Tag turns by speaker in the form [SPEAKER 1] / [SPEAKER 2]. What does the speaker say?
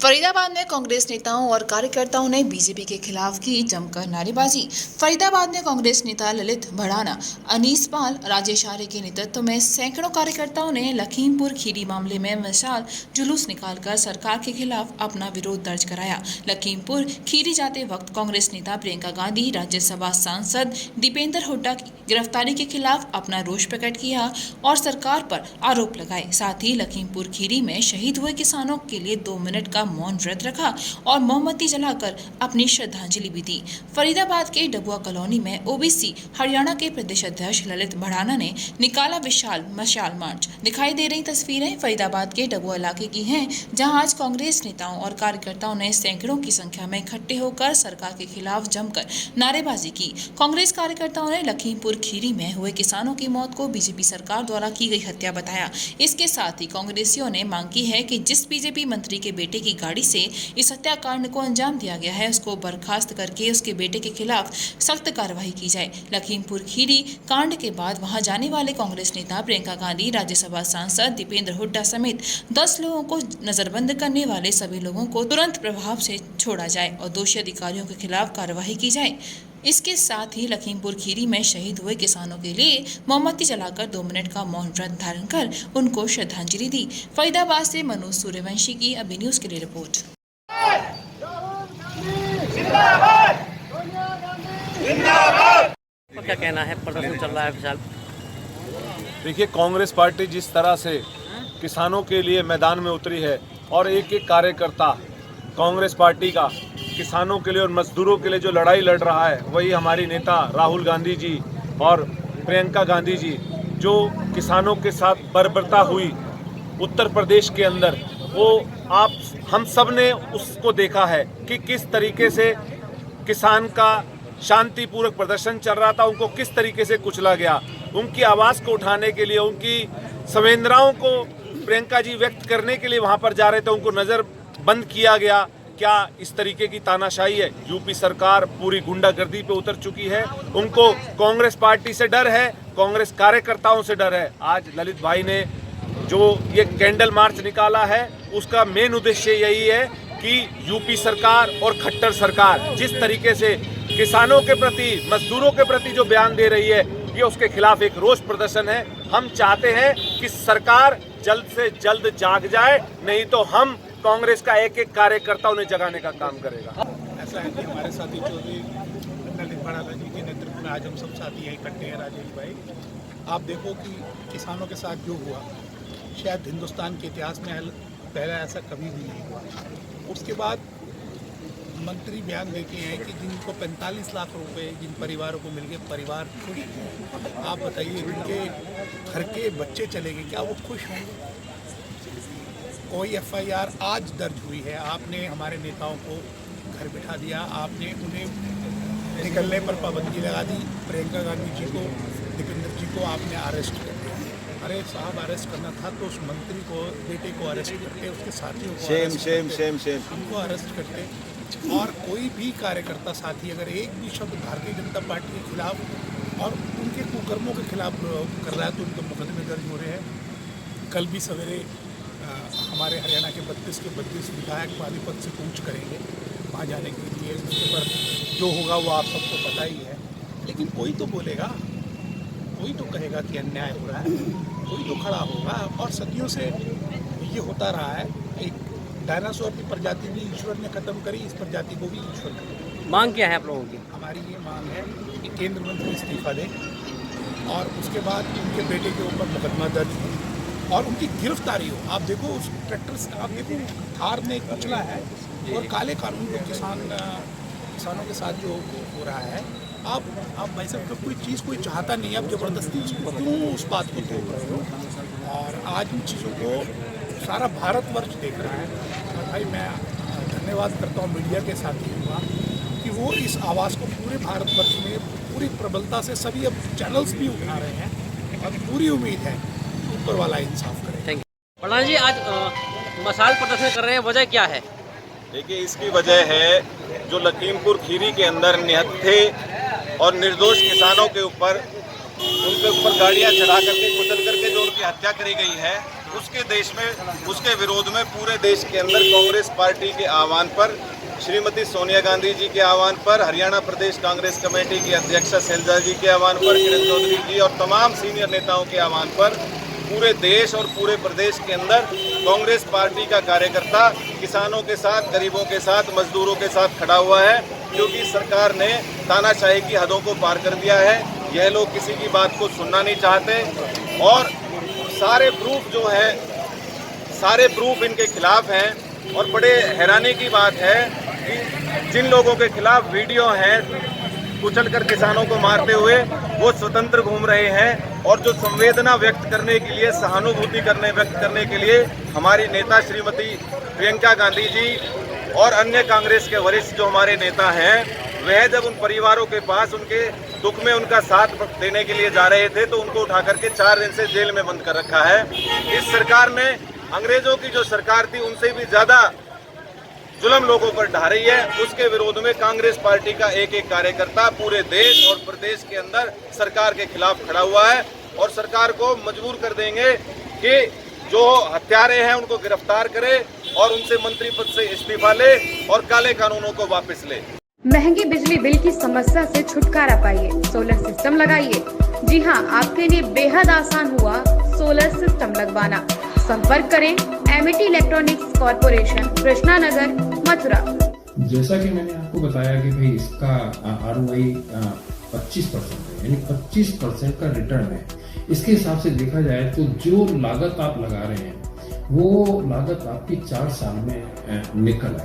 [SPEAKER 1] फरीदाबाद में कांग्रेस नेताओं और कार्यकर्ताओं ने बीजेपी के खिलाफ की जमकर नारेबाजी। फरीदाबाद में कांग्रेस नेता ललित भड़ाना, अनीस पाल, राजेश आर्य के नेतृत्व में सैकड़ों कार्यकर्ताओं ने लखीमपुर खीरी मामले में विशाल जुलूस निकालकर सरकार के खिलाफ अपना विरोध दर्ज कराया। लखीमपुर खीरी जाते वक्त कांग्रेस नेता प्रियंका गांधी, राज्यसभा सांसद दीपेंद्र हुड्डा की गिरफ्तारी के खिलाफ अपना रोष प्रकट किया और सरकार पर आरोप लगाए। साथ ही लखीमपुर खीरी में शहीद हुए किसानों के लिए 2 मिनट का मौन व्रत रखा और मोमबत्ती जलाकर अपनी श्रद्धांजलि भी दी। फरीदाबाद के डबुआ कॉलोनी में ओबीसी हरियाणा के प्रदेश अध्यक्ष ललित भड़ाना ने निकाला विशाल मशाल मार्च। दिखाई दे रही तस्वीरें फरीदाबाद के डबुआ इलाके की हैं, जहां आज कांग्रेस नेताओं और कार्यकर्ताओं ने सैकड़ों की संख्या में इकट्ठे होकर सरकार के खिलाफ जमकर नारेबाजी की। कांग्रेस कार्यकर्ताओं ने लखीमपुर खीरी में हुए किसानों की मौत को बीजेपी सरकार द्वारा की गई हत्या बताया। इसके साथ ही कांग्रेसियों ने मांग की है कि जिस बीजेपी मंत्री के बेटे की गाड़ी से इस हत्याकांड को अंजाम दिया गया है, उसको बर्खास्त करके उसके बेटे के खिलाफ सख्त कार्रवाई की जाए। लखीमपुर खीरी कांड के बाद वहां जाने वाले कांग्रेस नेता प्रियंका गांधी, राज्यसभा सांसद दीपेंद्र हुड्डा समेत 10 लोगों को नजरबंद करने वाले सभी लोगों को तुरंत प्रभाव से छोड़ा जाए और दोषी अधिकारियों के खिलाफ कार्रवाई की जाए। इसके साथ ही लखीमपुर खीरी में शहीद हुए किसानों के लिए मोमबत्ती जलाकर 2 मिनट का मौन व्रत धारण कर उनको श्रद्धांजलि दी। फरीदाबाद से मनोज सूर्यवंशी की अभी न्यूज के लिए रिपोर्ट।
[SPEAKER 2] क्या कहना है, प्रदर्शन चल रहा है विशाल?
[SPEAKER 3] देखिए, कांग्रेस पार्टी जिस तरह से किसानों के लिए मैदान में उतरी है और एक एक कार्यकर्ता कांग्रेस पार्टी का किसानों के लिए और मजदूरों के लिए जो लड़ाई लड़ रहा है, वही हमारी नेता राहुल गांधी जी और प्रियंका गांधी जी जो किसानों के साथ बर्बरता हुई उत्तर प्रदेश के अंदर, वो हम सब ने उसको देखा है कि किस तरीके से किसान का शांतिपूर्वक प्रदर्शन चल रहा था, उनको किस तरीके से कुचला गया। उनकी आवाज़ को उठाने के लिए, उनकी संवेदनाओं को प्रियंका जी व्यक्त करने के लिए वहाँ पर जा रहे थे, उनको नज़र बंद किया गया। क्या इस तरीके की तानाशाही है? यूपी सरकार पूरी गुंडागर्दी पे उतर चुकी है। उनको कांग्रेस पार्टी से डर है, कांग्रेस कार्यकर्ताओं से डर है। आज ललित भाई ने जो ये कैंडल मार्च निकाला है, उसका मेन उद्देश्य यही है कि यूपी सरकार और खट्टर सरकार जिस तरीके से किसानों के प्रति, मजदूरों के प्रति जो बयान दे रही है, ये उसके खिलाफ एक रोष प्रदर्शन है। हम चाहते हैं कि सरकार जल्द से जल्द जाग जाए, नहीं तो हम कांग्रेस का एक एक कार्यकर्ता उन्हें जगाने का काम करेगा।
[SPEAKER 4] ऐसा है कि हमारे साथी चौधरी ललित भड़ाना जी के नेतृत्व में आज हम सब साथी यहाँ इकट्ठे हैं। राजेश भाई, आप देखो कि किसानों के साथ जो हुआ, शायद हिंदुस्तान के इतिहास में पहले ऐसा कभी भी नहीं हुआ। उसके बाद मंत्री बयान देते हैं कि जिनको 45 लाख रुपए जिन परिवारों को मिल गए, परिवार खुश हैं। आप बताइए, जिनके घर के बच्चे चले गए, क्या वो खुश होंगे? कोई FIR आज दर्ज हुई है, आपने हमारे नेताओं को घर बिठा दिया, आपने उन्हें निकलने पर पाबंदी लगा दी। प्रियंका गांधी जी को, दीपेंद्र जी को आपने अरेस्ट कर दिया। अरे साहब, अरेस्ट करना था तो उस मंत्री को, बेटे को अरेस्ट करते, उसके साथियों को उनको अरेस्ट करते। और कोई भी कार्यकर्ता साथी अगर एक भी शब्द भारतीय जनता पार्टी के खिलाफ और उनके कुकर्मों के खिलाफ कर रहा है तो उनके मुकदमे दर्ज हो रहे हैं। कल भी सवेरे हमारे हरियाणा के 32 के 32 विधायक पानीपत से कूच करेंगे वहाँ जाने के लिए। उसके पर जो होगा वो आप सबको पता ही है। लेकिन कोई तो बोलेगा, कोई तो कहेगा कि अन्याय हो रहा है, कोई तो खड़ा होगा। और सदियों से ये होता रहा है। एक डायनासोर की प्रजाति भी ईश्वर ने खत्म करी, इस प्रजाति को भी ईश्वर खत्म।
[SPEAKER 2] मांग क्या है आप लोगों की?
[SPEAKER 4] हमारी ये मांग है कि केंद्र मंत्री इस्तीफा दें और उसके बाद उनके बेटे के ऊपर मुकदमा दर्ज हो और उनकी गिरफ्तारी हो। आप देखो उस ट्रैक्टर से, आप देखो थार ने कुचला है और काले कानून को किसानों के साथ जो हो रहा है। आप भाई साहब, जब कोई चीज़ कोई चाहता नहीं है, आप ज़बरदस्ती क्यों उस बात को तोड़ रहे हो? और आज इन चीज़ों को सारा भारतवर्ष देख रहा है। और भाई मैं धन्यवाद करता हूँ मीडिया के साथी हुआ कि वो इस आवाज़ को पूरे भारतवर्ष में पूरी प्रबलता से सभी अब चैनल्स भी उठा रहे हैं और पूरी उम्मीद है ऊपर वाला इंसाफ करे।
[SPEAKER 2] Thank you. प्रधान जी, आज मशाल प्रदर्शन कर रहे हैं, वजह क्या है?
[SPEAKER 3] देखिए, इसकी वजह है जो लखीमपुर खीरी के अंदर निहत्थे और निर्दोष किसानों के ऊपर, उनके ऊपर गाड़ियां चढ़ा करके, कुचल करके जो उनकी हत्या करी गई है,
[SPEAKER 5] उसके देश में, उसके विरोध में पूरे देश के अंदर कांग्रेस पार्टी के आह्वान पर, श्रीमती सोनिया गांधी जी के आह्वान पर, हरियाणा प्रदेश कांग्रेस कमेटी की अध्यक्षा शैलजा जी के आह्वान पर, किरण चौधरी जी और तमाम सीनियर नेताओं के आह्वान पर पूरे देश और पूरे प्रदेश के अंदर कांग्रेस पार्टी का कार्यकर्ता किसानों के साथ, गरीबों के साथ, मजदूरों के साथ खड़ा हुआ है, क्योंकि सरकार ने तानाशाही की हदों को पार कर दिया है। यह लोग किसी की बात को सुनना नहीं चाहते और सारे प्रूफ जो है, सारे प्रूफ इनके खिलाफ हैं। और बड़े हैरानी की बात है कि जिन लोगों के खिलाफ वीडियो हैं कुचलकर किसानों को मारते हुए, वो स्वतंत्र घूम रहे हैं। और जो संवेदना व्यक्त करने के लिए, सहानुभूति व्यक्त करने के लिए हमारी नेता श्रीमती प्रियंका गांधी जी और अन्य कांग्रेस के वरिष्ठ जो हमारे नेता हैं, वह जब उन परिवारों के पास उनके दुख में उनका साथ देने के लिए जा रहे थे तो उनको उठा करके 4 दिन से जेल में बंद कर रखा है। इस सरकार ने अंग्रेजों की जो सरकार थी उनसे भी ज्यादा जुल्म लोगों पर ढा रही है। उसके विरोध में कांग्रेस पार्टी का एक एक कार्यकर्ता पूरे देश और प्रदेश के अंदर सरकार के खिलाफ खड़ा हुआ है और सरकार को मजबूर कर देंगे कि जो हत्यारे हैं उनको गिरफ्तार करे और उनसे मंत्री पद से इस्तीफा ले और काले कानूनों को वापस ले।
[SPEAKER 6] महंगी बिजली बिल की समस्या से छुटकारा पाइए, सोलर सिस्टम लगाइए। जी हां, आपके लिए बेहद आसान हुआ सोलर सिस्टम लगवाना। संपर्क करें Amity electronics corporation, Krishna Nagar, Mathura.
[SPEAKER 7] जैसा कि मैंने आपको बताया कि भाई इसका ROI 25% है, यानी 25% का रिटर्न है। इसके हिसाब से देखा जाए तो जो लागत आप लगा रहे हैं वो लागत आपकी 4 साल में निकल आए।